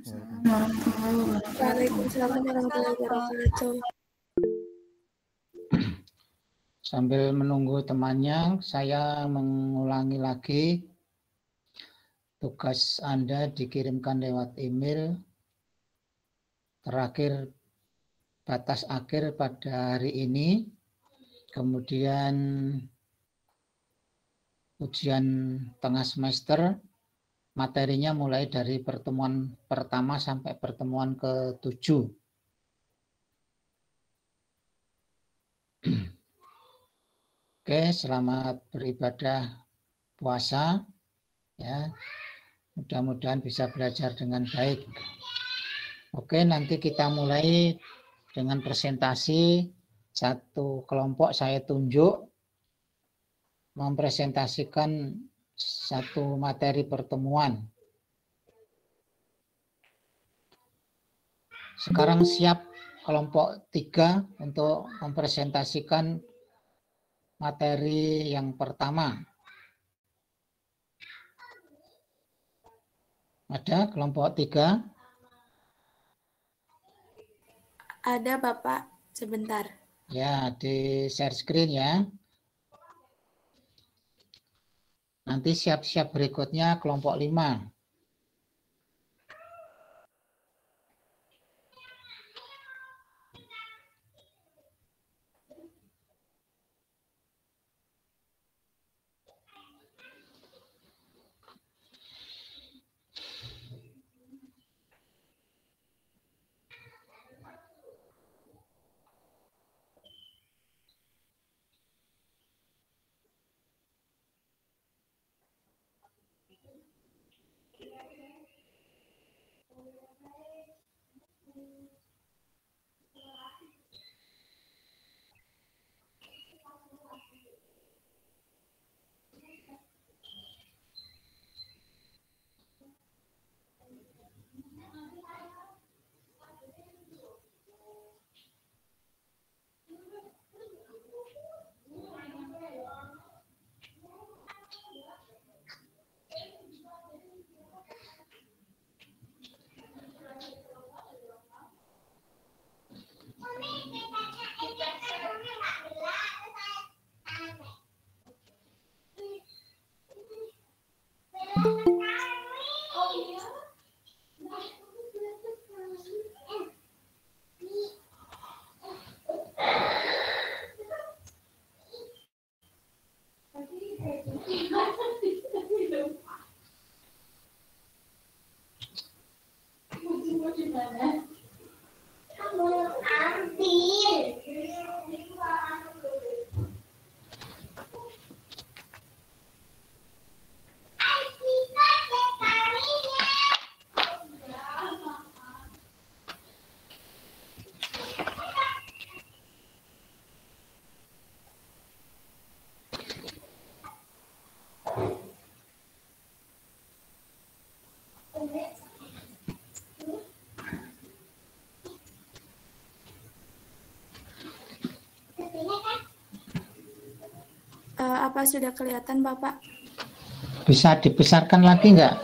Waalaikumsalam warahmatullahi wabarakatuh. Sambil menunggu temannya, saya mengulangi lagi. Tugas Anda dikirimkan lewat email. Terakhir batas akhir pada hari ini. Kemudian ujian tengah semester. Materinya mulai dari pertemuan pertama sampai pertemuan ke-7. Oke, selamat beribadah puasa. Ya, mudah-mudahan bisa belajar dengan baik. Oke, nanti kita mulai dengan presentasi. Satu kelompok saya tunjuk mempresentasikan satu materi pertemuan. Sekarang siap kelompok 3 untuk mempresentasikan materi yang pertama. Ada kelompok 3? Ada Bapak, sebentar. Ya, di share screen ya. Nanti siap-siap berikutnya kelompok 5. Apa sudah kelihatan Bapak? Bisa dibesarkan lagi enggak?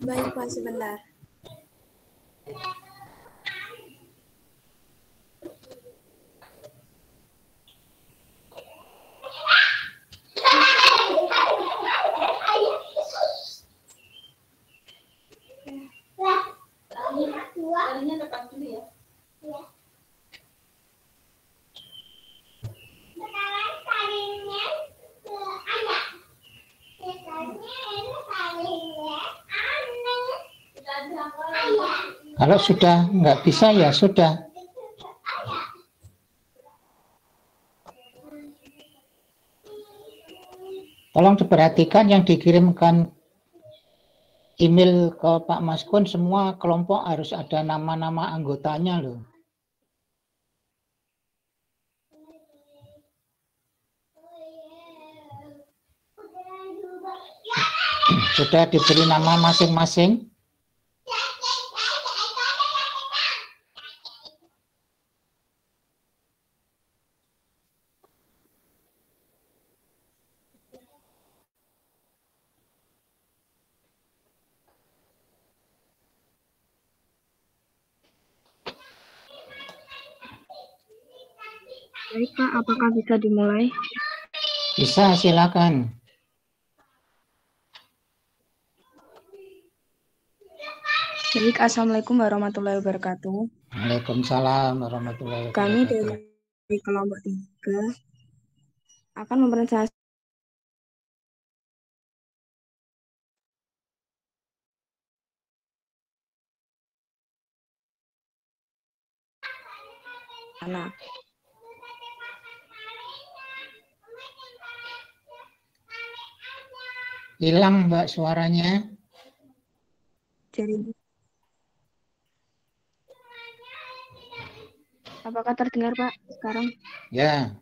Baik Pak, sebentar. Kalau sudah nggak bisa ya sudah. Tolong diperhatikan yang dikirimkan email ke Pak Maskun, semua kelompok harus ada nama-nama anggotanya loh. Sudah diberi nama masing-masing? Baik Pak, apakah bisa dimulai? Bisa, silakan. Baik, Assalamualaikum warahmatullahi wabarakatuh. Waalaikumsalam warahmatullahi Kami wabarakatuh. dari kelompok 3 akan mempresentasikan Hilang Mbak suaranya. jaringan. Apakah terdengar Pak sekarang? Ya,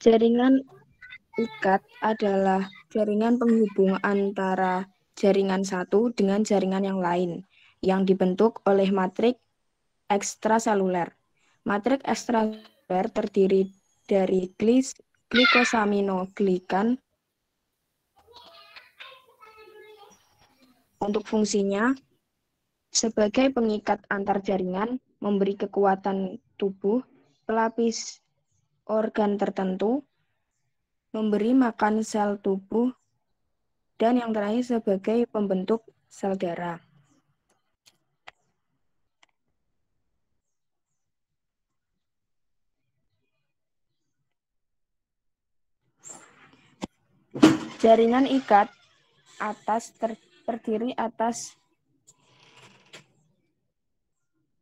Jaringan ikat adalah jaringan penghubung antara jaringan satu dengan jaringan yang lain yang dibentuk oleh matriks ekstraseluler. Matriks ekstraseluler terdiri dari glikosaminoglikan. Untuk fungsinya sebagai pengikat antar jaringan, memberi kekuatan tubuh, pelapis organ tertentu, memberi makan sel tubuh, dan yang terakhir sebagai pembentuk sel darah. Jaringan ikat atas terdiri atas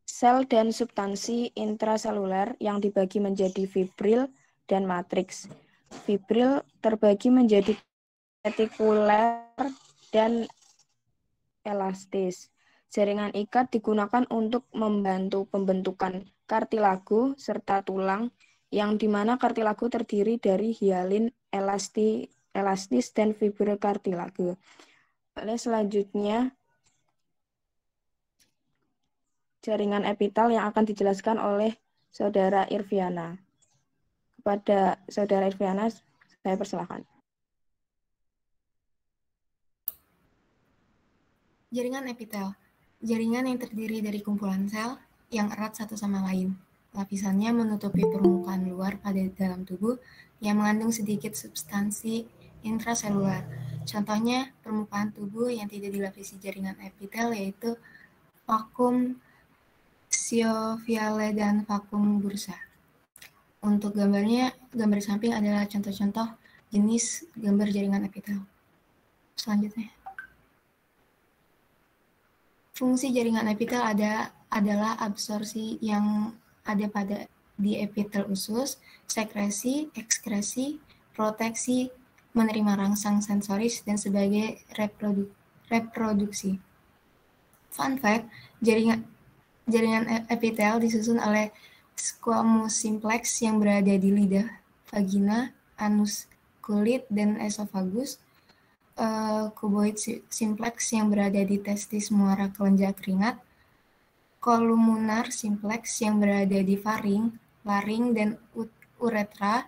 sel dan substansi intraseluler yang dibagi menjadi fibril dan matriks. Fibril terbagi menjadi retikuler dan elastis. Jaringan ikat digunakan untuk membantu pembentukan kartilago serta tulang, yang dimana kartilago terdiri dari hialin, elastis, dan fibril kartilago. Selanjutnya, jaringan epitel yang akan dijelaskan oleh Saudara Irviana. Kepada Saudara Irviana, saya persilahkan. Jaringan epitel. Jaringan yang terdiri dari kumpulan sel yang erat satu sama lain. Lapisannya menutupi permukaan luar pada dalam tubuh yang mengandung sedikit substansi intraseluler. Contohnya, permukaan tubuh yang tidak dilapisi jaringan epitel yaitu vakum synoviale dan vakum bursa. Untuk gambarnya, gambar samping adalah contoh-contoh jenis gambar jaringan epitel. Selanjutnya. Fungsi jaringan epitel adalah absorpsi yang ada di epitel usus, sekresi, ekskresi, proteksi, menerima rangsang sensoris, dan sebagai reproduksi. Fun fact, jaringan epitel disusun oleh squamous simplex yang berada di lidah, vagina, anus, kulit, dan esofagus, cuboid simplex yang berada di testis, muara, kelenjar keringat, kolumunar simplex yang berada di faring, laring, dan uretra,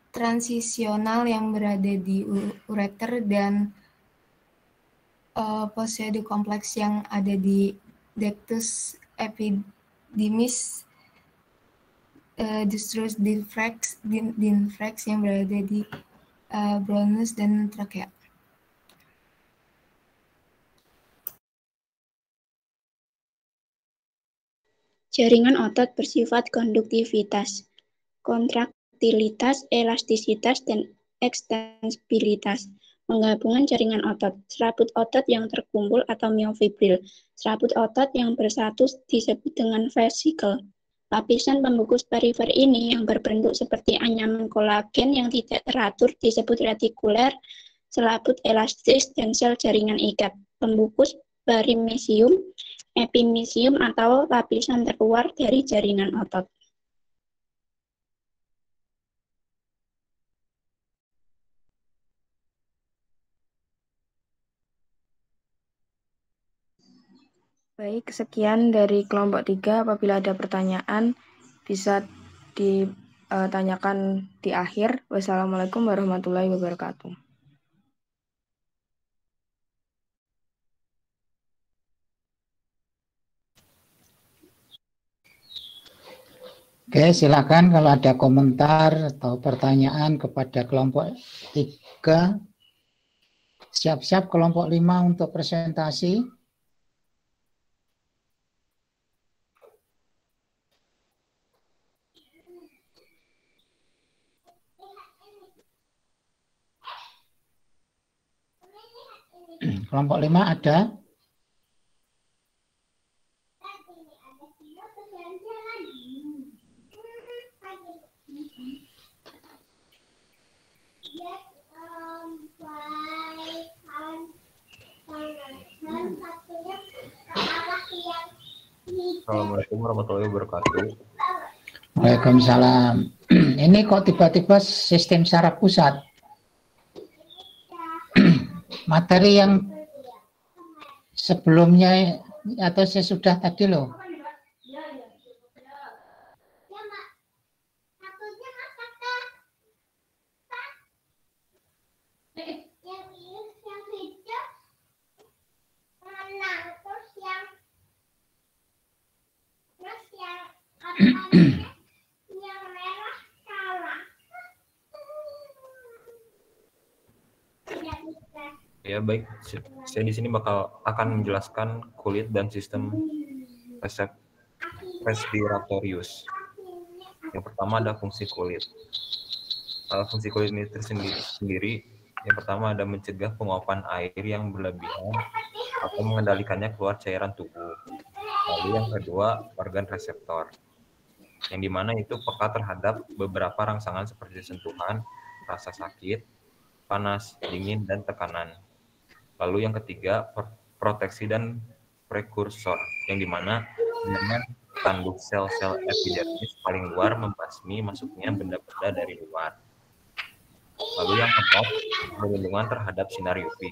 transisional yang berada di ureter, dan pseudokompleks yang ada di ductus epididymis, distrus dinflex yang berada di bronchus dan trakea. Jaringan otot bersifat konduktivitas, kontraktilitas, elastisitas, dan ekstensibilitas. Penggabungan jaringan otot. Serabut otot yang terkumpul atau myofibril. Serabut otot yang bersatu disebut dengan vesikel. Lapisan pembungkus perifer ini yang berbentuk seperti anyaman kolagen yang tidak teratur disebut retikuler, selaput elastis, dan sel jaringan ikat. Pembungkus perimisium, epimisium, atau lapisan terluar dari jaringan otot. Baik, sekian dari kelompok 3. Apabila ada pertanyaan, bisa ditanyakan di akhir. Wassalamualaikum warahmatullahi wabarakatuh. Oke, silakan kalau ada komentar atau pertanyaan kepada kelompok 3. Siap-siap kelompok 5 untuk presentasi. Kelompok 5 ada? Assalamualaikum warahmatullahi wabarakatuh. Waalaikumsalam. Ini kok tiba-tiba sistem secara pusat? Materi yang sebelumnya atau sesudah tadi loh? Ya baik, saya di sini akan menjelaskan kulit dan sistem respiratorius. Yang pertama ada fungsi kulit. Fungsi kulit ini tersendiri, yang pertama ada mencegah penguapan air yang berlebihan atau mengendalikannya keluar cairan tubuh. Lalu yang kedua, organ reseptor, yang dimana itu peka terhadap beberapa rangsangan seperti sentuhan, rasa sakit, panas, dingin, dan tekanan. Lalu yang ketiga, proteksi dan prekursor, yang dimana dengan tanduk sel-sel epidermis paling luar membasmi masuknya benda-benda dari luar. Lalu yang keempat, perlindungan terhadap sinar UV,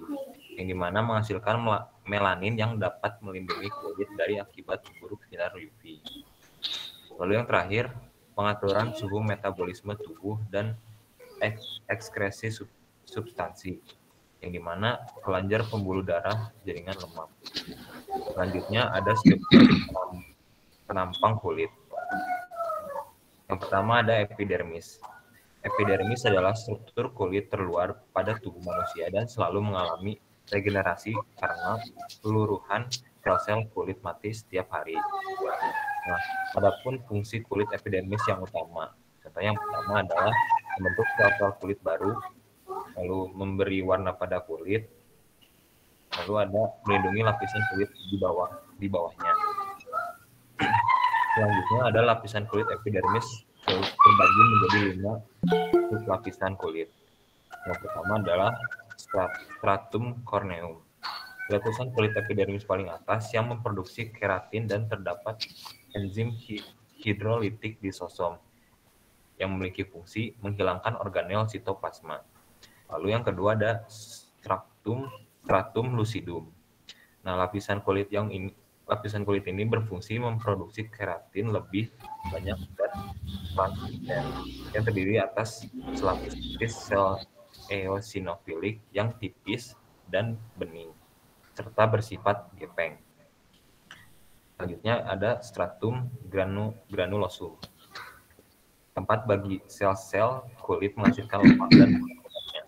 yang dimana menghasilkan melanin yang dapat melindungi kulit dari akibat buruk sinar UV. Lalu yang terakhir, pengaturan suhu metabolisme tubuh dan ekskresi substansi, yang dimana kelenjar pembuluh darah jaringan lemak. Selanjutnya ada struktur penampang kulit. Yang pertama ada epidermis. Epidermis adalah struktur kulit terluar pada tubuh manusia dan selalu mengalami regenerasi karena peluruhan sel-sel kulit mati setiap hari. Nah, adapun fungsi kulit epidermis yang utama. Contoh yang pertama adalah membentuk sel-sel kulit baru, lalu memberi warna pada kulit, lalu ada melindungi lapisan kulit di bawahnya. Selanjutnya ada lapisan kulit epidermis terbagi menjadi 5 lapisan kulit. Yang pertama adalah stratum corneum. Lapisan kulit epidermis paling atas yang memproduksi keratin dan terdapat enzim hidrolitik lisosom yang memiliki fungsi menghilangkan organel sitoplasma. Lalu yang kedua ada stratum lucidum. Nah, lapisan kulit ini berfungsi memproduksi keratin lebih banyak dan translucent yang terdiri atas selapis sel eosinofilik yang tipis dan bening serta bersifat gepeng. Selanjutnya ada stratum granulosum, tempat bagi sel-sel kulit menghasilkan lemak dan lemaknya.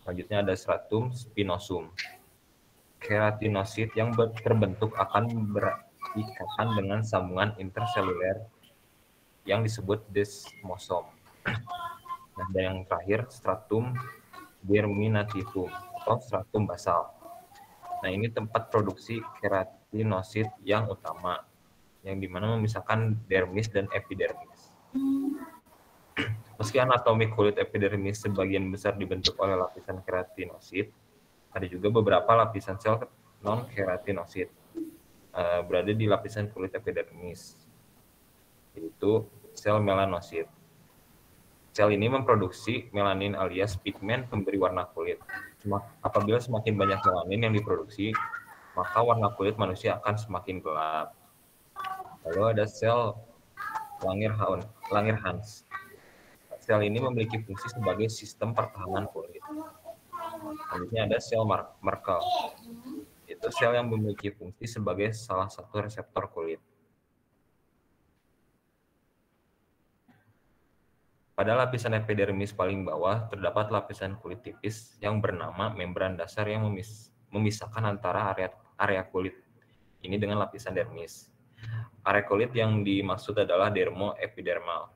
Selanjutnya ada stratum spinosum, keratinosit yang terbentuk akan berikatan dengan sambungan interseluler yang disebut desmosom. Nah, dan yang terakhir stratum germinativum atau stratum basal. Nah, ini tempat produksi keratinosit yang utama, yang dimana memisahkan dermis dan epidermis. Meski anatomi kulit epidermis sebagian besar dibentuk oleh lapisan keratinosit, ada juga beberapa lapisan sel non-keratinosit berada di lapisan kulit epidermis, yaitu sel melanosit. Sel ini memproduksi melanin alias pigmen pemberi warna kulit. Apabila semakin banyak melanin yang diproduksi, maka warna kulit manusia akan semakin gelap. Lalu ada sel Langerhans. Sel ini memiliki fungsi sebagai sistem pertahanan kulit. Selanjutnya ada sel Merkel. Itu sel yang memiliki fungsi sebagai salah satu reseptor kulit. Pada lapisan epidermis paling bawah terdapat lapisan kulit tipis yang bernama membran dasar yang memisahkan antara area kulit ini dengan lapisan dermis. Area kulit yang dimaksud adalah dermoepidermal.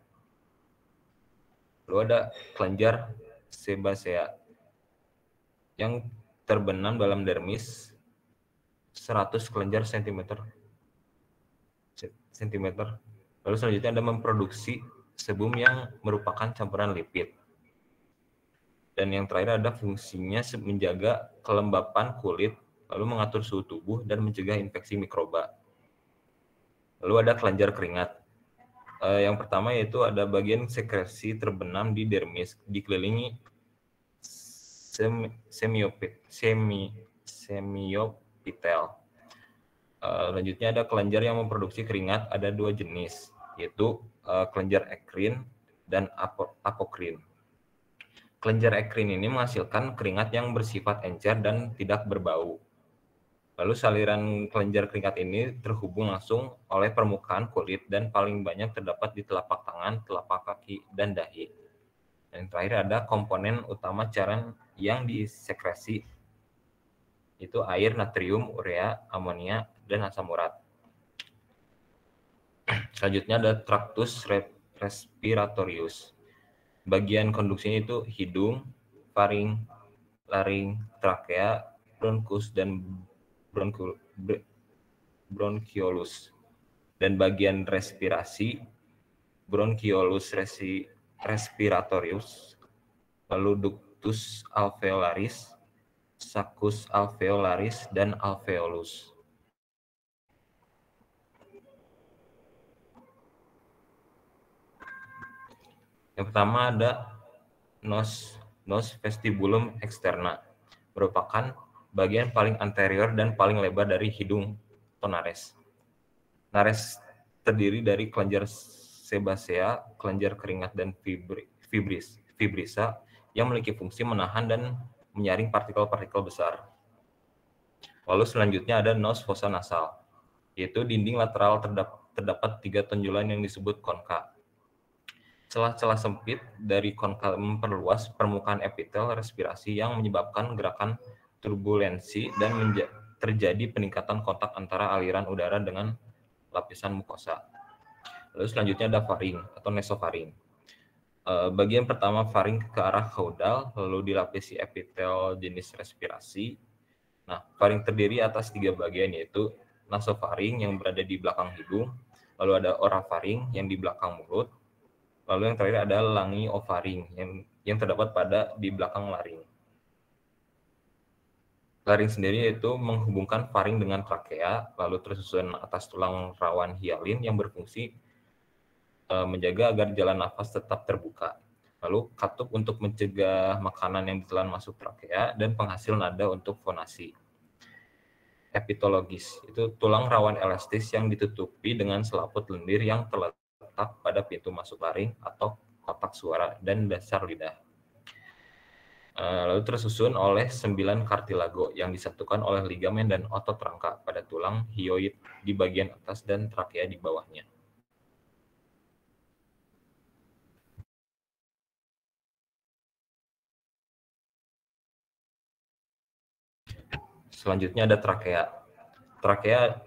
Lalu ada kelenjar sebasea yang terbenam dalam dermis 100 kelenjar sentimeter. Lalu selanjutnya ada memproduksi sebum yang merupakan campuran lipid. Dan yang terakhir ada fungsinya menjaga kelembapan kulit, lalu mengatur suhu tubuh dan mencegah infeksi mikroba. Lalu ada kelenjar keringat. Yang pertama yaitu ada bagian sekresi terbenam di dermis, dikelilingi semiopitel. Selanjutnya ada kelenjar yang memproduksi keringat, ada 2 jenis, yaitu kelenjar ekrin dan apokrin. Kelenjar ekrin ini menghasilkan keringat yang bersifat encer dan tidak berbau. Lalu saliran kelenjar keringat ini terhubung langsung oleh permukaan kulit dan paling banyak terdapat di telapak tangan, telapak kaki, dan dahi. Dan terakhir ada komponen utama cairan yang disekresi, itu air, natrium, urea, amonia, dan asam urat. Selanjutnya ada tractus respiratorius. Bagian konduksinya itu hidung, faring, laring, trakea, bronkus, dan bronchiolus. Dan bagian respirasi, bronchiolus respiratorius, lalu ductus alveolaris, saccus alveolaris, dan alveolus. Yang pertama ada nos vestibulum externa, merupakan bagian paling anterior dan paling lebar dari hidung atau nares. Nares terdiri dari kelenjar sebasea, kelenjar keringat, dan fibrisa yang memiliki fungsi menahan dan menyaring partikel-partikel besar. Lalu selanjutnya ada nos fossa nasal, yaitu dinding lateral terdapat 3 tonjolan yang disebut konka. Celah-celah sempit dari konka memperluas permukaan epitel respirasi yang menyebabkan gerakan turbulensi dan terjadi peningkatan kontak antara aliran udara dengan lapisan mukosa. Lalu selanjutnya ada faring atau nasofaring. Bagian pertama faring ke arah kaudal, lalu dilapisi epitel jenis respirasi. Nah, faring terdiri atas 3 bagian, yaitu nasofaring yang berada di belakang hidung, lalu ada orofaring yang di belakang mulut, lalu yang terakhir ada langiofaring yang terdapat di belakang laring. Laring sendiri yaitu menghubungkan faring dengan trakea, lalu tersusun atas tulang rawan hialin yang berfungsi menjaga agar jalan nafas tetap terbuka. Lalu katup untuk mencegah makanan yang ditelan masuk trakea, dan penghasil nada untuk fonasi. Epitologis itu tulang rawan elastis yang ditutupi dengan selaput lendir yang terletak pada pintu masuk laring atau kotak suara dan dasar lidah. Lalu tersusun oleh 9 kartilago yang disatukan oleh ligamen dan otot rangka pada tulang hyoid di bagian atas dan trakea di bawahnya. Selanjutnya ada trakea. Trakea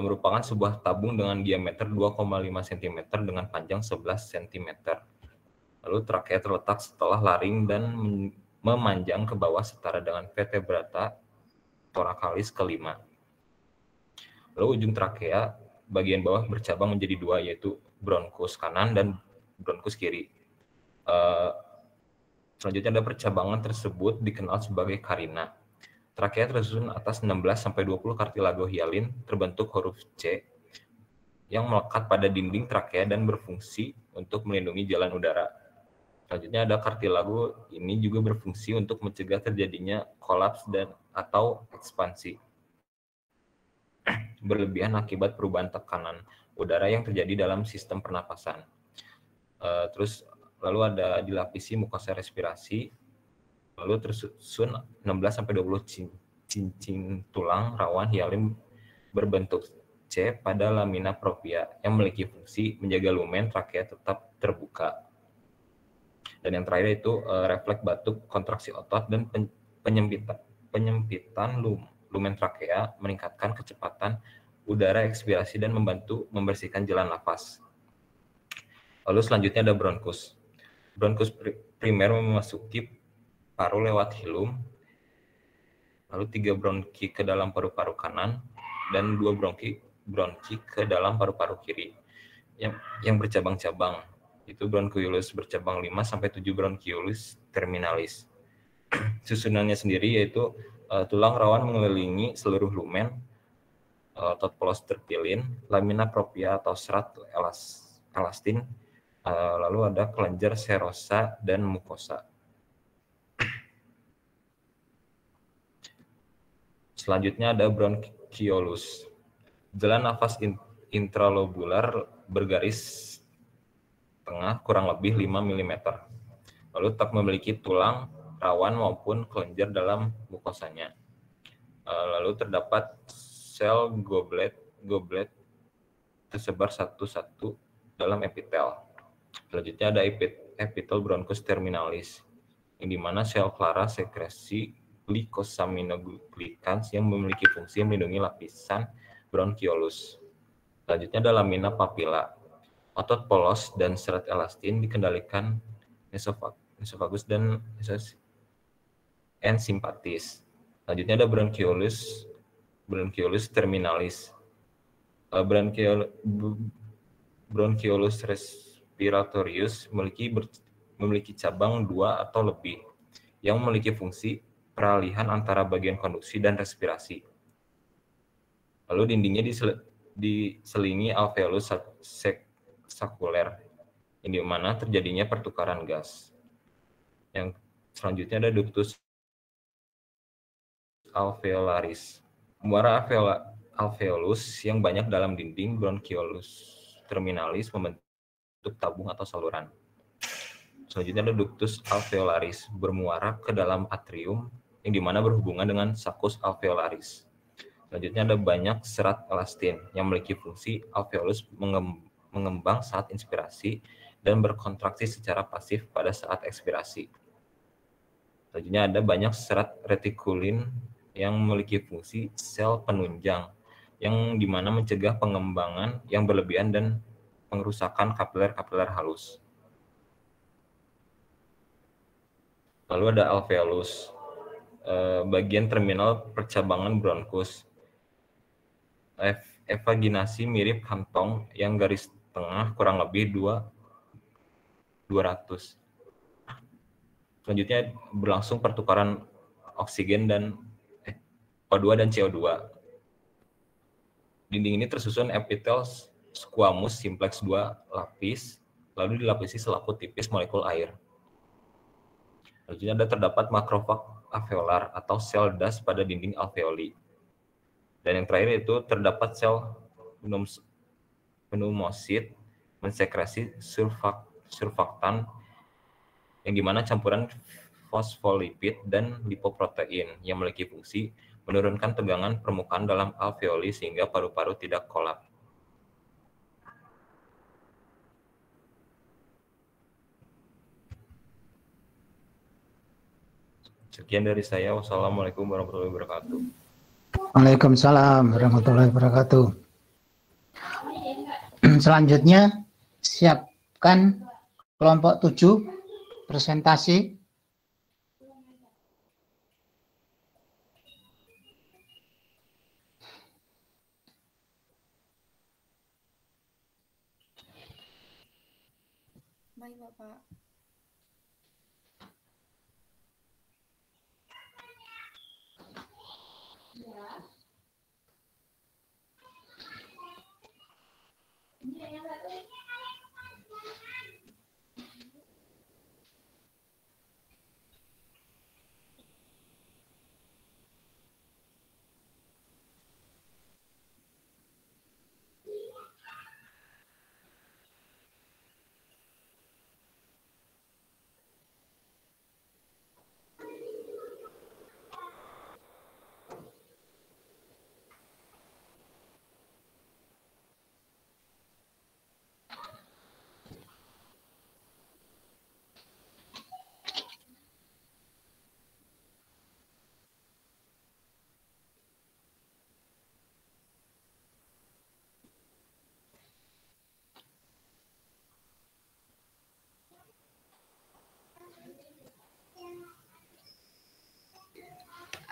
merupakan sebuah tabung dengan diameter 2,5 cm dengan panjang 11 cm. Lalu trakea terletak setelah laring dan memanjang ke bawah setara dengan vertebrata thoracalis kelima. Lalu ujung trakea bagian bawah bercabang menjadi 2, yaitu bronkus kanan dan bronkus kiri. Selanjutnya ada percabangan tersebut dikenal sebagai karina. Trakea tersusun atas 16-20 kartilago hialin terbentuk huruf C yang melekat pada dinding trakea dan berfungsi untuk melindungi jalan udara. Selanjutnya ada kartilago ini juga berfungsi untuk mencegah terjadinya kolaps atau ekspansi berlebihan akibat perubahan tekanan udara yang terjadi dalam sistem pernapasan. Lalu ada dilapisi mukosa respirasi, lalu tersusun 16-20 cincin tulang rawan hialin berbentuk C pada lamina propria yang memiliki fungsi menjaga lumen trakea tetap terbuka. Dan yang terakhir itu refleks batuk, kontraksi otot, dan penyempitan lumen trakea, meningkatkan kecepatan udara ekspirasi dan membantu membersihkan jalan nafas. Lalu selanjutnya ada bronkus. Bronkus primer memasuki paru lewat hilum, lalu 3 bronki ke dalam paru-paru kanan, dan 2 bronki ke dalam paru-paru kiri yang bercabang-cabang. Itu bronkiolus bercabang 5-7 bronkiolus terminalis. Susunannya sendiri yaitu tulang rawan mengelilingi seluruh lumen, otot polos terpilin, lamina propria atau serat elastin, lalu ada kelenjar serosa dan mukosa. Selanjutnya ada bronkiolus. Jalan nafas intralobular bergaris tengah kurang lebih 5 mm. Lalu tak memiliki tulang rawan maupun kelenjar dalam mukosanya. Lalu terdapat sel goblet tersebar satu-satu dalam epitel. Selanjutnya ada epitel bronkus terminalis, yang dimana sel clara sekresi glikosaminoglikans yang memiliki fungsi melindungi lapisan bronkiolus. Selanjutnya ada lamina papilla. Otot polos dan serat elastin dikendalikan esofagus dan simpatis. Selanjutnya ada bronkiolus terminalis. Bronkiolus respiratorius memiliki cabang 2 atau lebih yang memiliki fungsi peralihan antara bagian konduksi dan respirasi. Lalu dindingnya diselingi alveolus sakuler, yang di mana terjadinya pertukaran gas. Yang selanjutnya ada ductus alveolaris. Muara alveolus yang banyak dalam dinding bronkiolus terminalis membentuk tabung atau saluran. Selanjutnya ada ductus alveolaris, bermuara ke dalam atrium yang dimana berhubungan dengan saccus alveolaris. Selanjutnya ada banyak serat elastin yang memiliki fungsi alveolus mengembang saat inspirasi dan berkontraksi secara pasif pada saat ekspirasi. Selanjutnya ada banyak serat retikulin yang memiliki fungsi sel penunjang yang dimana mencegah pengembangan yang berlebihan dan pengerusakan kapiler-kapiler halus. Lalu ada alveolus, bagian terminal percabangan bronkus. Evaginasi mirip kantong yang garis tengah kurang lebih 200. Selanjutnya berlangsung pertukaran oksigen dan O2 dan CO2. Dinding ini tersusun epitel squamous simplex 2 lapis, lalu dilapisi selaput tipis molekul air. Selanjutnya terdapat makrofag alveolar atau sel das pada dinding alveoli. Dan yang terakhir itu terdapat sel pneumosit mensekresi surfaktan yang dimana campuran fosfolipid dan lipoprotein yang memiliki fungsi menurunkan tegangan permukaan dalam alveoli sehingga paru-paru tidak kolap. Sekian dari saya. Wassalamualaikum warahmatullahi wabarakatuh. Waalaikumsalam warahmatullahi wabarakatuh. Selanjutnya siapkan kelompok 7 presentasi. Baik, Bapak.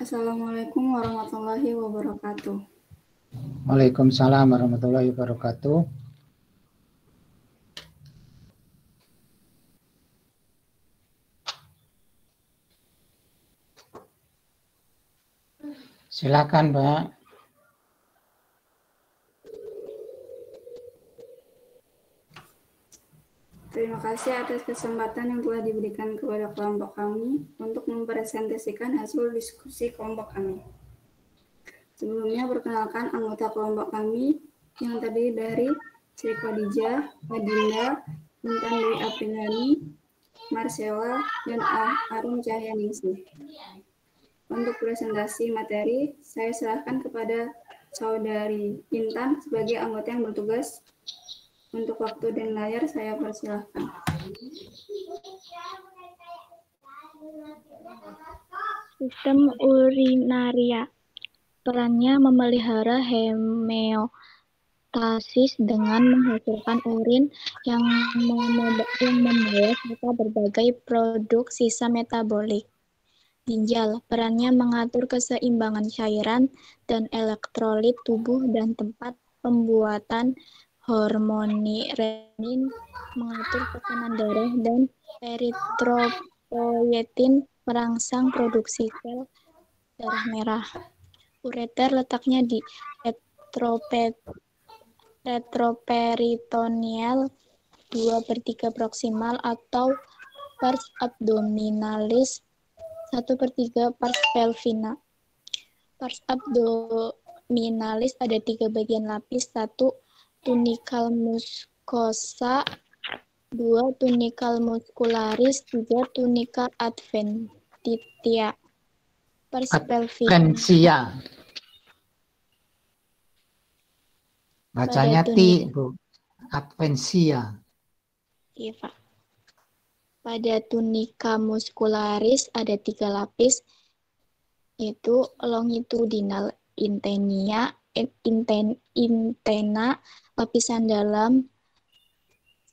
Assalamualaikum warahmatullahi wabarakatuh. Waalaikumsalam warahmatullahi wabarakatuh. Silakan, Mbak. Terima kasih atas kesempatan yang telah diberikan kepada kelompok kami untuk mempresentasikan hasil diskusi kelompok kami. Sebelumnya perkenalkan anggota kelompok kami yang terdiri dari Sri Khadijah, Adinda, Intan Dwi Apriliani, Marcella, dan Arum Cahyaningsih. Untuk presentasi materi, saya serahkan kepada Saudari Intan sebagai anggota yang bertugas. Untuk waktu dan layar saya persilahkan. Sistem urinaria. Perannya memelihara homeostasis dengan menghasilkan urin yang membawa serta berbagai produk sisa metabolik. Ginjal. Perannya mengatur keseimbangan cairan dan elektrolit tubuh dan tempat pembuatan hormoni renin, mengatur tekanan darah, dan eritropoietin merangsang produksi sel darah merah. Ureter letaknya di retroperitoneal 2/3 proksimal atau pars abdominalis 1/3 pars pelvina. Pars abdominalis ada 3 bagian lapis, 1 tunikal mucosa, 2 tunikal muscularis, 3 tunikal adventitia. Pars Adventia. Bacanya T, Bu. Adventia. Iya, Pak. Pada tunika muscularis ada 3 lapis, yaitu longitudinal intena, lapisan dalam,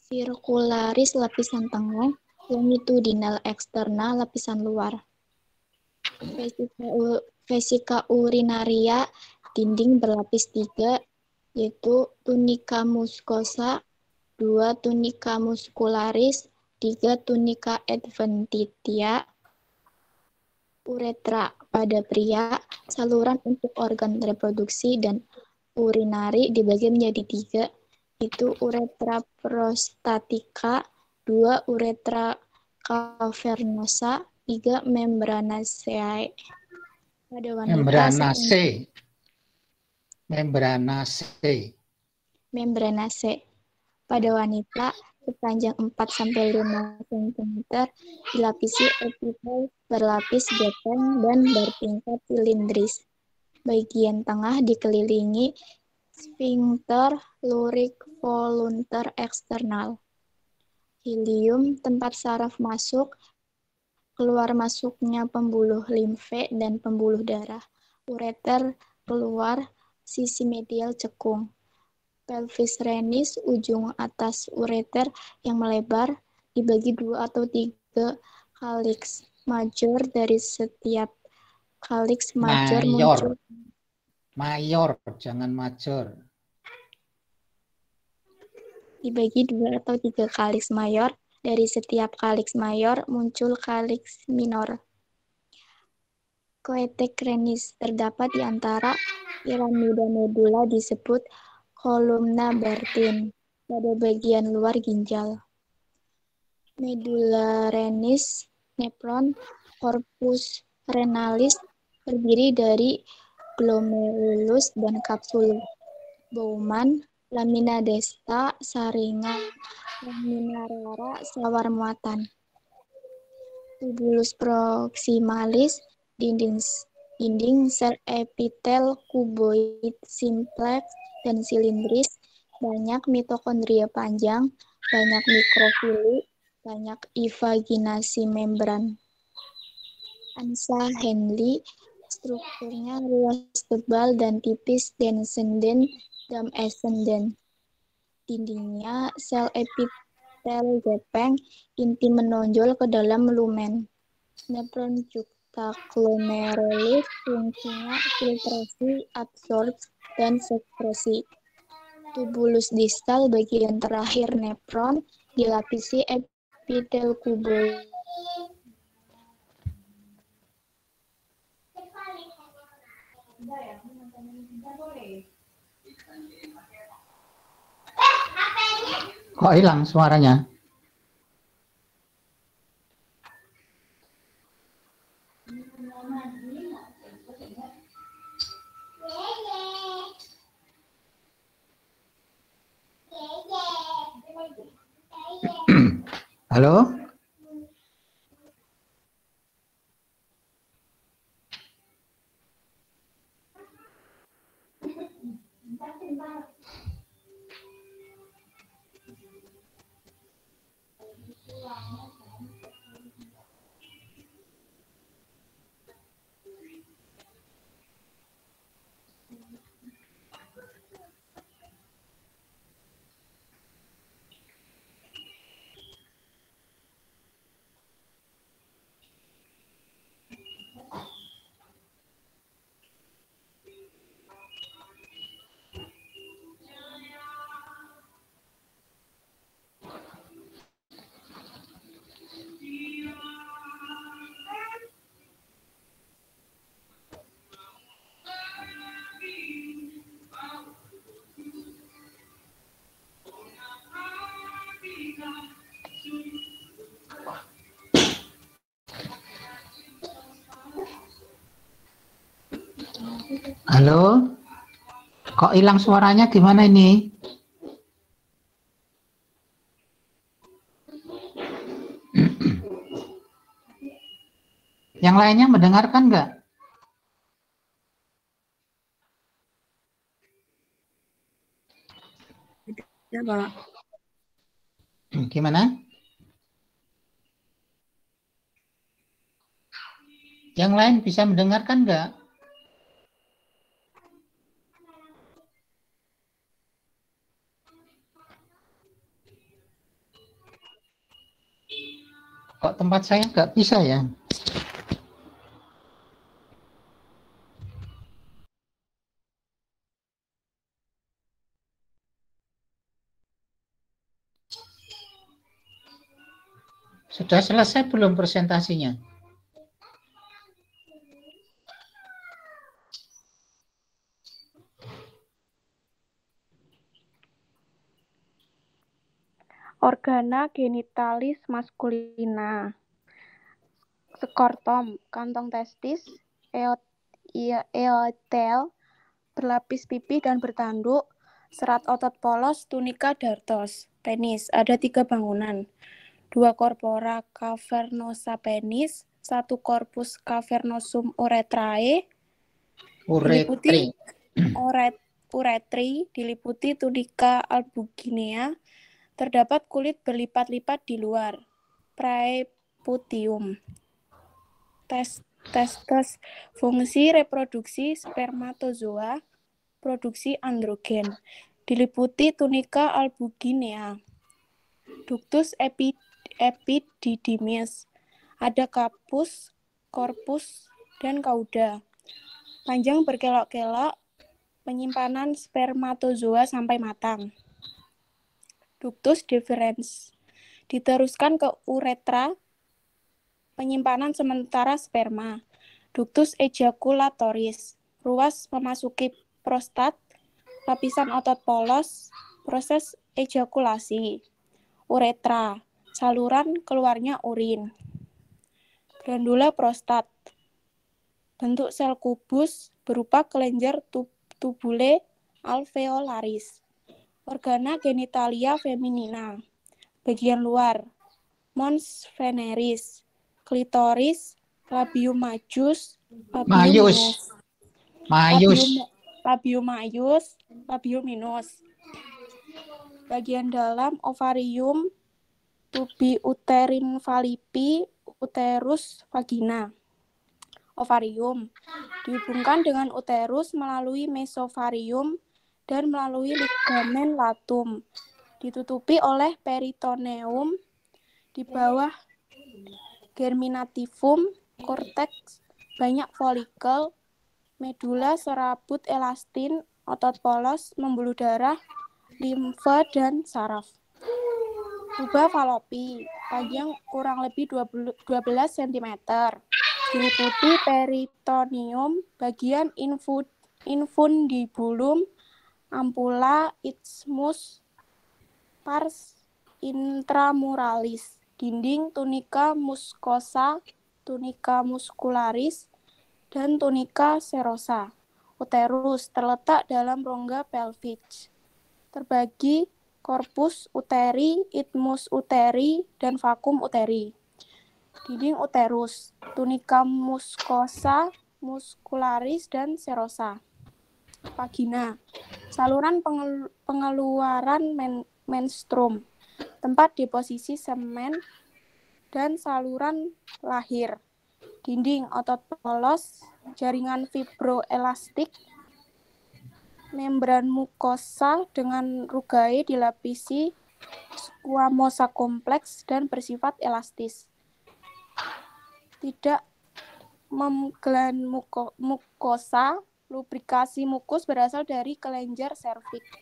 circularis lapisan tengah, longitudinal eksternal lapisan luar. Vesika urinaria dinding berlapis 3, yaitu tunika mucosa, 2 tunika muscularis, 3 tunika adventitia. Uretra pada pria, saluran untuk organ reproduksi dan urinari dibagi menjadi 3, yaitu uretra prostatica, 2 uretra cavernosa, 3 membranaceae. Pada wanita membranaceae. Pada wanita sepanjang 4-5 cm dilapisi epitel berlapis gepeng dan bertingkat silindris. Bagian tengah dikelilingi sphincter lurik volunter eksternal. Hilium tempat saraf masuk, keluar masuknya pembuluh limfe dan pembuluh darah. Ureter keluar sisi medial cekung. Pelvis renis ujung atas ureter yang melebar dibagi 2 atau 3 kaliks major. Dari setiap kaliks major muncul mayor, jangan major. Dibagi 2 atau 3 kaliks mayor. Dari setiap kaliks mayor muncul kaliks minor. Koetek renis terdapat di antara piramida medula disebut kolumna Bartin pada bagian luar ginjal. Medula renis, nephron, corpus renalis terdiri dari glomerulus dan kapsul Bowman, lamina desta, saringan, lamina rara, sawar muatan. Tubulus proximalis, dinding sel epitel kuboid simplex dan silindris, banyak mitokondria panjang, banyak mikrofili, banyak ivaginasi membran. Ansa Henle, strukturnya luas, tebal, dan tipis, descendent dan ascendent. Dindingnya sel epitel gepeng, inti menonjol ke dalam lumen. Nephron anggota glomerulus fungsinya filtrasi, adsorpsi, dan sekresi. Tubulus distal bagian terakhir nefron dilapisi epitel kubul. Kok hilang suaranya? Halo? Halo? Kok hilang suaranya gimana ini? Yang lainnya mendengarkan nggak? Ya, Pak. Gimana? Yang lain bisa mendengarkan nggak? Kok tempat saya nggak bisa ya? Sudah selesai belum presentasinya? Organa genitalis maskulina. Skortom, kantong testis, eotel, berlapis pipi dan bertanduk, serat otot polos, tunika dartos. Penis, ada 3 bangunan. 2 corpora cavernosa penis, 1 corpus cavernosum uretrae, diliputi uretri, diliputi tunika albuginea, terdapat kulit berlipat-lipat di luar. Praeputium. Testes, fungsi reproduksi spermatozoa, produksi androgen, diliputi tunika albuginea. Ductus epididymis, ada kapus, korpus, dan kauda. Panjang berkelok-kelok, penyimpanan spermatozoa sampai matang. Ductus deferens, diteruskan ke uretra, penyimpanan sementara sperma. Ductus ejaculatoris, ruas memasuki prostat, lapisan otot polos, proses ejakulasi. Uretra, saluran keluarnya urin. Glandula prostat, bentuk sel kubus berupa kelenjar tubule alveolaris. Organa genitalia feminina, bagian luar, mons veneris, klitoris, labium majus, labium minus. Bagian dalam ovarium, tubi uterin falipi, uterus vagina. Ovarium dihubungkan dengan uterus melalui mesovarium dan melalui ligamen latum. Ditutupi oleh peritoneum di bawah germinativum, korteks banyak folikel, medula, serabut, elastin, otot polos, pembuluh darah, limfa, dan saraf. Tuba falopi, panjang kurang lebih 12 cm, diliputi peritoneum, bagian infundibulum, ampula, isthmus, pars intramuralis, dinding, tunika mucosa, tunika muscularis, dan tunika serosa. Uterus terletak dalam rongga pelvis. Terbagi korpus uteri, isthmus uteri, dan vakum uteri. Dinding uterus, tunika mucosa, muscularis, dan serosa. Vagina, saluran pengeluaran menstrum, tempat deposisi semen, dan saluran lahir. Dinding otot polos, jaringan fibroelastik, membran mukosa dengan rugae dilapisi squamosa kompleks dan bersifat elastis. Tidak memglan mukosa, lubrikasi mukus berasal dari kelenjar serviks.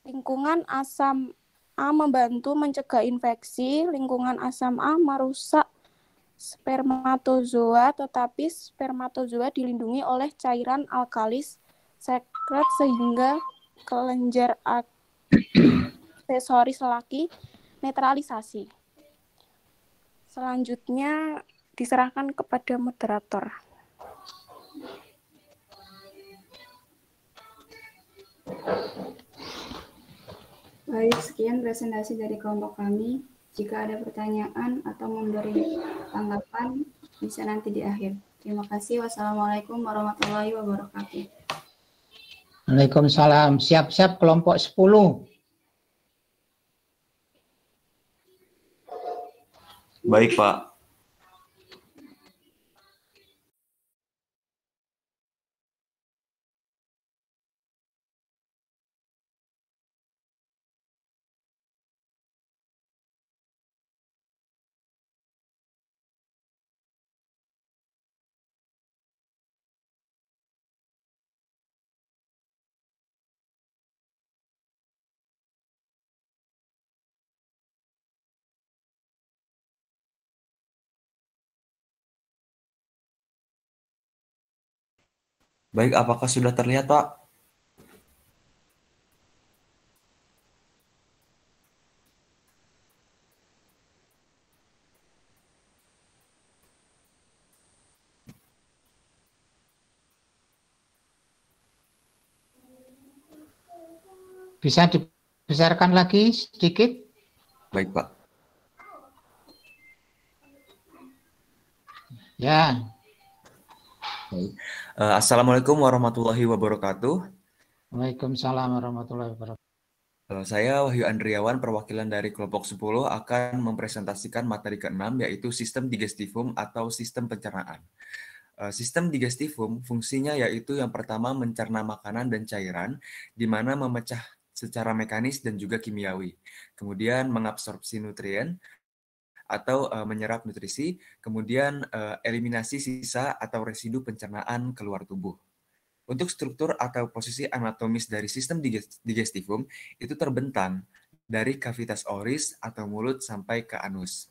Lingkungan asam A membantu mencegah infeksi. Lingkungan asam A merusak spermatozoa, tetapi spermatozoa dilindungi oleh cairan alkalis sekret sehingga kelenjar aksesoris lelaki netralisasi. Selanjutnya diserahkan kepada moderator. Baik, sekian presentasi dari kelompok kami. Jika ada pertanyaan atau memberi tanggapan, bisa nanti di akhir. Terima kasih. Wassalamualaikum warahmatullahi wabarakatuh. Waalaikumsalam. Siap-siap kelompok 10. Baik, Pak. Baik, apakah sudah terlihat, Pak? Bisa dibesarkan lagi sedikit? Baik, Pak. Ya. Baik. Assalamualaikum warahmatullahi wabarakatuh. Waalaikumsalam warahmatullahi wabarakatuh. Saya Wahyu Andriawan, perwakilan dari kelompok 10 akan mempresentasikan materi ke-6 yaitu sistem digestivum atau sistem pencernaan. Sistem digestivum fungsinya yaitu yang pertama mencerna makanan dan cairan, di mana memecah secara mekanis dan juga kimiawi. Kemudian mengabsorpsi nutrien atau menyerap nutrisi, kemudian eliminasi sisa atau residu pencernaan keluar tubuh. Untuk struktur atau posisi anatomis dari sistem digestivum itu terbentang dari kavitas oris atau mulut sampai ke anus.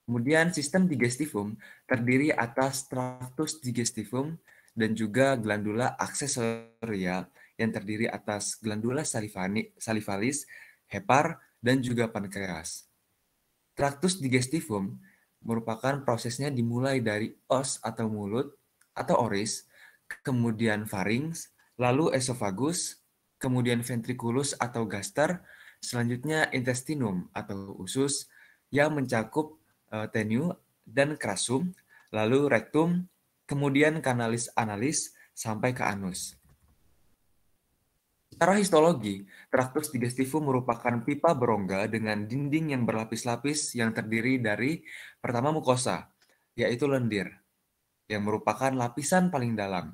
Kemudian sistem digestivum terdiri atas tractus digestivum dan juga glandula aksesoria yang terdiri atas glandula salivalis, hepar, dan juga pankreas. Tractus digestivum merupakan prosesnya dimulai dari os atau mulut atau oris, kemudian pharynx, lalu esofagus, kemudian ventriculus atau gaster, selanjutnya intestinum atau usus yang mencakup teniu dan krasum, lalu rectum, kemudian kanalis analis sampai ke anus. Secara histologi, traktus digestivum merupakan pipa berongga dengan dinding yang berlapis-lapis yang terdiri dari pertama mukosa, yaitu lendir, yang merupakan lapisan paling dalam.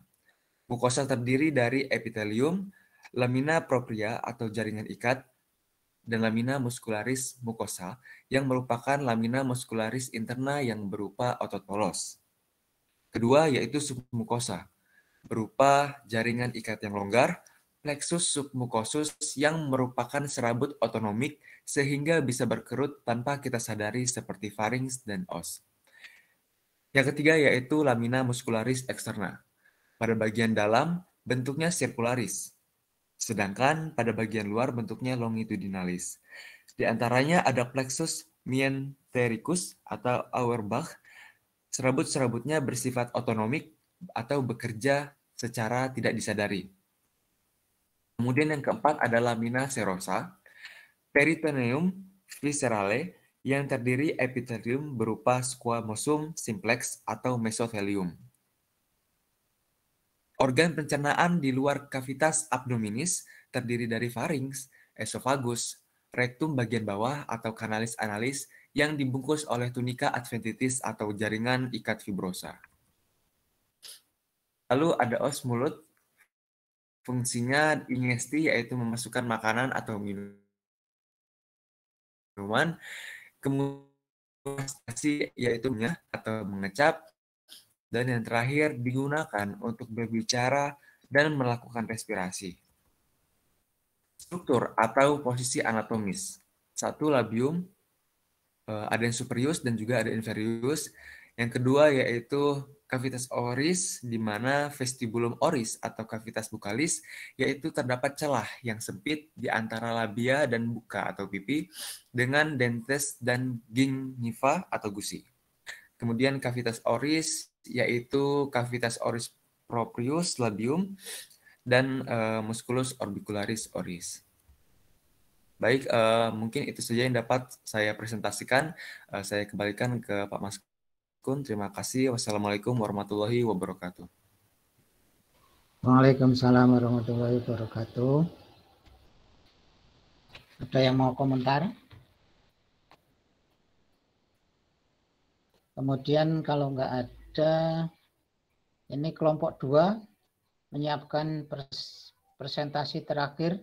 Mukosa terdiri dari epitelium, lamina propria atau jaringan ikat, dan lamina muscularis mukosa yang merupakan lamina muscularis interna yang berupa otot polos. Kedua yaitu submukosa, berupa jaringan ikat yang longgar, plexus submukosus yang merupakan serabut otonomik sehingga bisa berkerut tanpa kita sadari seperti farinx dan os. Yang ketiga yaitu lamina muscularis externa. Pada bagian dalam bentuknya sirkularis, sedangkan pada bagian luar bentuknya longitudinalis. Di antaranya ada plexus mientericus atau Auerbach. Serabut-serabutnya bersifat otonomik atau bekerja secara tidak disadari. Kemudian yang keempat ada lamina serosa, peritoneum viscerale yang terdiri epitelium berupa squamosum simplex atau mesothelium. Organ pencernaan di luar kavitas abdominis terdiri dari farinx, esofagus, rektum bagian bawah atau kanalis analis yang dibungkus oleh tunika adventitis atau jaringan ikat fibrosa. Lalu ada os mulut, fungsinya ingesti yaitu memasukkan makanan atau minuman, kemudian yaitu atau mengecap, dan yang terakhir digunakan untuk berbicara dan melakukan respirasi. Struktur atau posisi anatomis. Satu labium, ada yang superius dan juga ada inferius. Yang kedua yaitu cavitas oris, di mana vestibulum oris atau cavitas buccalis, yaitu terdapat celah yang sempit di antara labia dan buka atau pipi dengan dentes dan gingiva atau gusi. Kemudian cavitas oris, yaitu cavitas oris proprius labium dan musculus orbicularis oris. Baik, mungkin itu saja yang dapat saya presentasikan. Saya kembalikan ke Pak Maskun. Terima kasih. Wassalamualaikum warahmatullahi wabarakatuh. Waalaikumsalam warahmatullahi wabarakatuh. Ada yang mau komentar? Kemudian kalau nggak ada, ini kelompok 2 menyiapkan presentasi terakhir.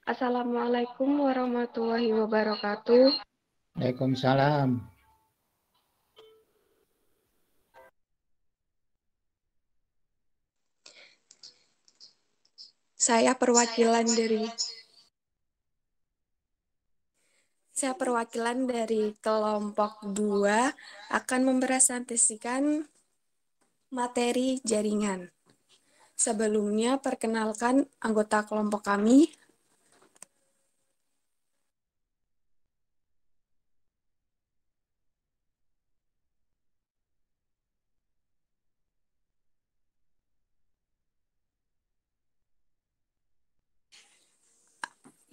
Assalamualaikum warahmatullahi wabarakatuh. Waalaikumsalam. Saya perwakilan dari kelompok 2 akan mempresentasikan materi jaringan. Sebelumnya, perkenalkan anggota kelompok kami.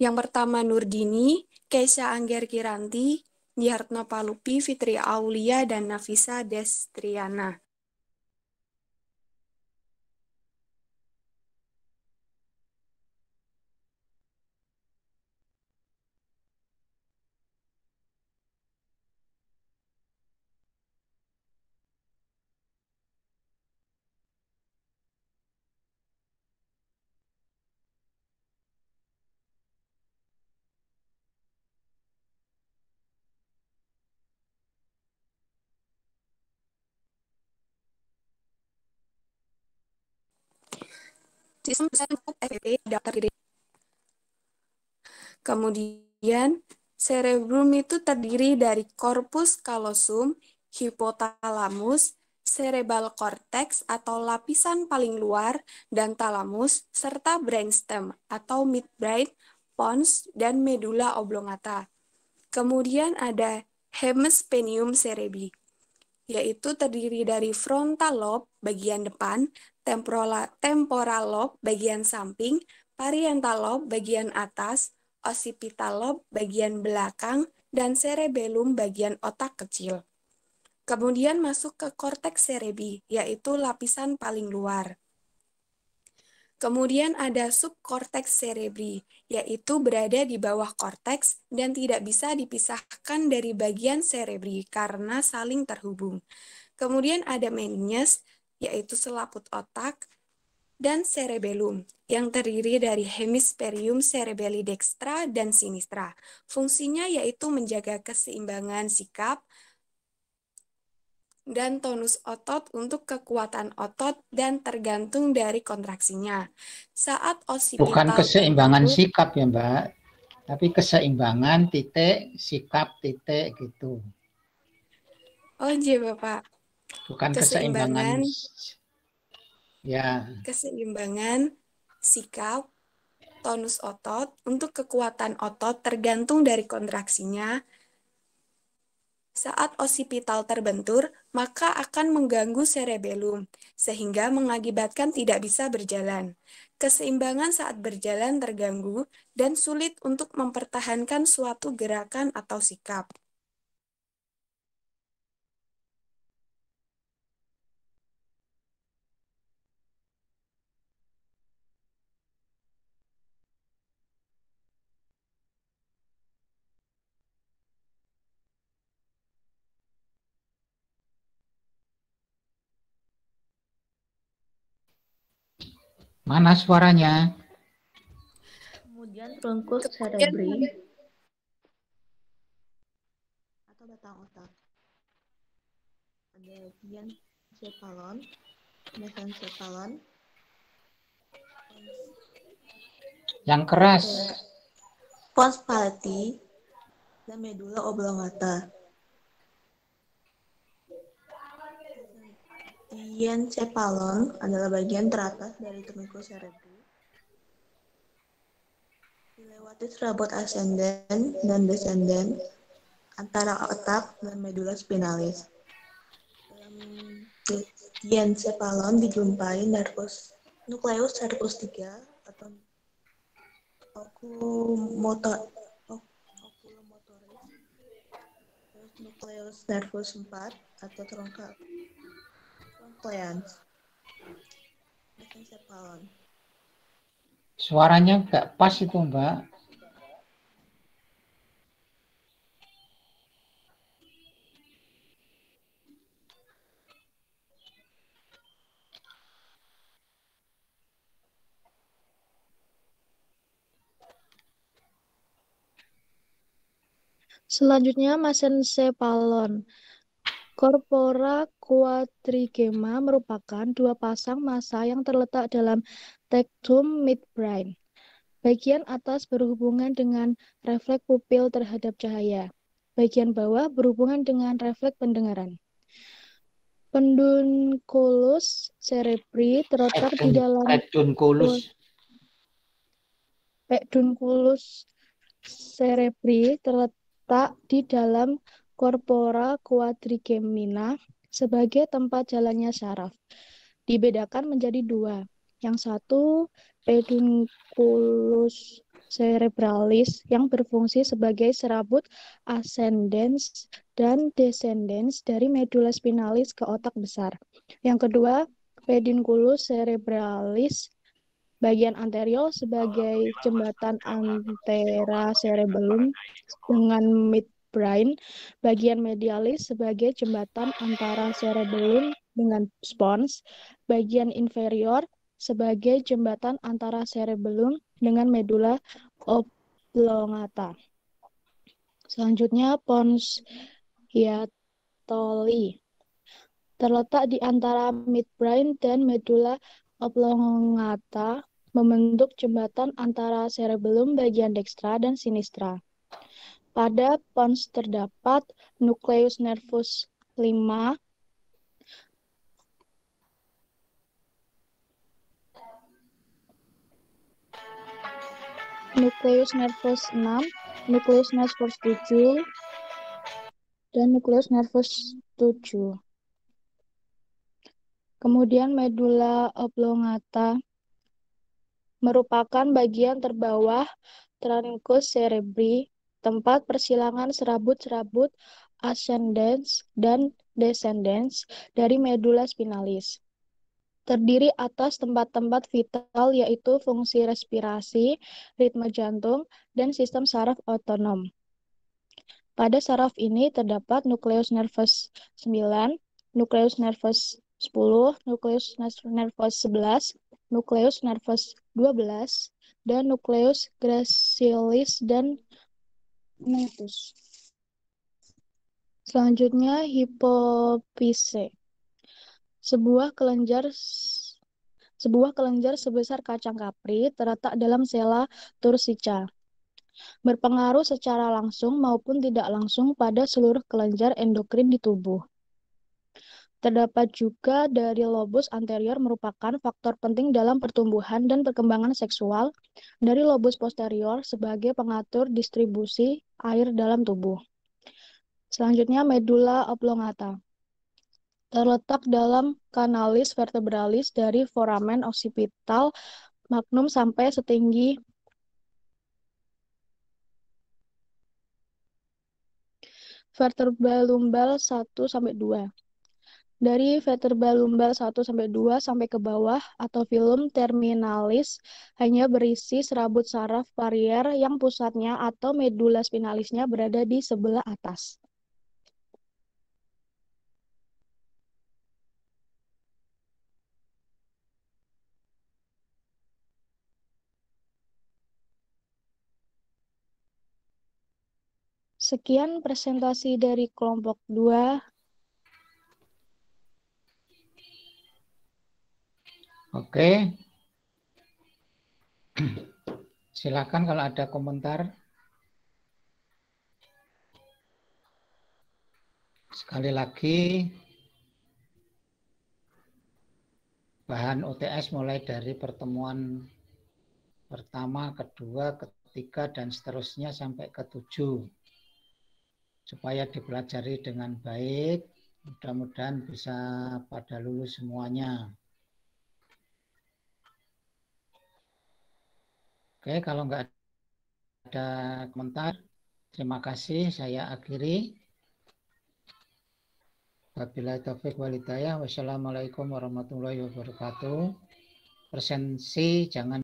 Yang pertama Nurdini, Keisha Angger Kiranti, Dihartno Palupi, Fitri Aulia, dan Nafisa Destriana. Sistem FEP daftar diri. Kemudian cerebrum itu terdiri dari corpus callosum, hipotalamus, cerebral cortex atau lapisan paling luar, dan talamus, serta brainstem atau midbrain, pons, dan medula oblongata. Kemudian ada hemispenium cerebri, yaitu terdiri dari frontal lobe bagian depan, temporal lobe bagian samping, parietal lobe bagian atas, occipital lobe bagian belakang, dan cerebellum bagian otak kecil. Kemudian masuk ke cortex cerebri, yaitu lapisan paling luar. Kemudian ada subcortex cerebri, yaitu berada di bawah korteks dan tidak bisa dipisahkan dari bagian cerebri karena saling terhubung. Kemudian ada meninges, yaitu selaput otak, dan cerebellum, yang terdiri dari hemispherium cerebelli dextra dan sinistra. Fungsinya yaitu menjaga keseimbangan sikap dan tonus otot untuk kekuatan otot dan tergantung dari kontraksinya. Saat occipital Bukan keseimbangan terbentuk, sikap ya Mbak, tapi keseimbangan titik, sikap titik gitu. oh iya Bapak, Bukan keseimbangan keseimbangan sikap, tonus otot untuk kekuatan otot tergantung dari kontraksinya. Saat occipital terbentur, maka akan mengganggu cerebellum, sehingga mengakibatkan tidak bisa berjalan. Keseimbangan saat berjalan terganggu dan sulit untuk mempertahankan suatu gerakan atau sikap. Mana suaranya? Kemudian trunkus cerebri atau batang otak. Ada diencephalon, mesencephalon, Yang keras. pons palati, dan medula oblongata. Diencephalon adalah bagian teratas dari trunkus cerebri. Dilewati serabut ascendens dan descendens antara otak dan medula spinalis. Dalam diencephalon dijumpai nukleus nervus 3 atau oculomotoris, terus nukleus nervus 4 atau troncleans. Mesencephalon. Suaranya nggak pas itu Mbak. Selanjutnya mesencephalon. Corpora quadrigema merupakan dua pasang massa yang terletak dalam tectum midbrain. Bagian atas berhubungan dengan refleks pupil terhadap cahaya. Bagian bawah berhubungan dengan refleks pendengaran. Pedunculus cerebri terletak di dalam Pedunculus cerebri terletak di dalam corpora quadrigemina sebagai tempat jalannya saraf. Dibedakan menjadi dua. Yang satu pedunculus cerebralis yang berfungsi sebagai serabut ascendens dan descendens dari medula spinalis ke otak besar. Yang kedua, pedunculus cerebralis bagian anterior sebagai jembatan antara cerebellum dengan midbrain, bagian medialis sebagai jembatan antara cerebellum dengan pons, bagian inferior sebagai jembatan antara cerebellum dengan medula oblongata. Selanjutnya pons hiatoli terletak di antara midbrain dan medula oblongata, membentuk jembatan antara cerebellum bagian dekstra dan sinistra. Pada pons terdapat nucleus nervus 5, nucleus nervus 6, nucleus nervus 7, dan nucleus nervus 7. Kemudian medula oblongata merupakan bagian terbawah truncus cerebri, tempat persilangan serabut-serabut ascendens dan descendens dari medula spinalis. Terdiri atas tempat-tempat vital yaitu fungsi respirasi, ritme jantung, dan sistem saraf otonom. Pada saraf ini terdapat nucleus nervus 9, nucleus nervus 10, nucleus nervus 11, nucleus nervus 12, dan nucleus gracilis dan nervus. Selanjutnya hipofise. Sebuah kelenjar sebesar kacang kapri terletak dalam sela turcica. Berpengaruh secara langsung maupun tidak langsung pada seluruh kelenjar endokrin di tubuh. Terdapat juga dari lobus anterior merupakan faktor penting dalam pertumbuhan dan perkembangan seksual, dari lobus posterior sebagai pengatur distribusi air dalam tubuh. Selanjutnya medula oblongata. Terletak dalam kanalis vertebralis dari foramen occipital magnum sampai setinggi vertebra lumbal 1-2. Dari vertebra lumbal 1-2 sampai ke bawah atau filum terminalis hanya berisi serabut saraf parier yang pusatnya atau medula spinalisnya berada di sebelah atas. Sekian presentasi dari kelompok 2. Oke. Silakan kalau ada komentar. Sekali lagi, bahan UTS mulai dari pertemuan pertama, kedua, ketiga, dan seterusnya sampai ke-7. Supaya dipelajari dengan baik, mudah-mudahan bisa pada lulus semuanya. Oke, kalau nggak ada komentar, terima kasih. Saya akhiri. Wabillahi taufiq wal hidayah. Wassalamualaikum warahmatullahi wabarakatuh. Presensi jangan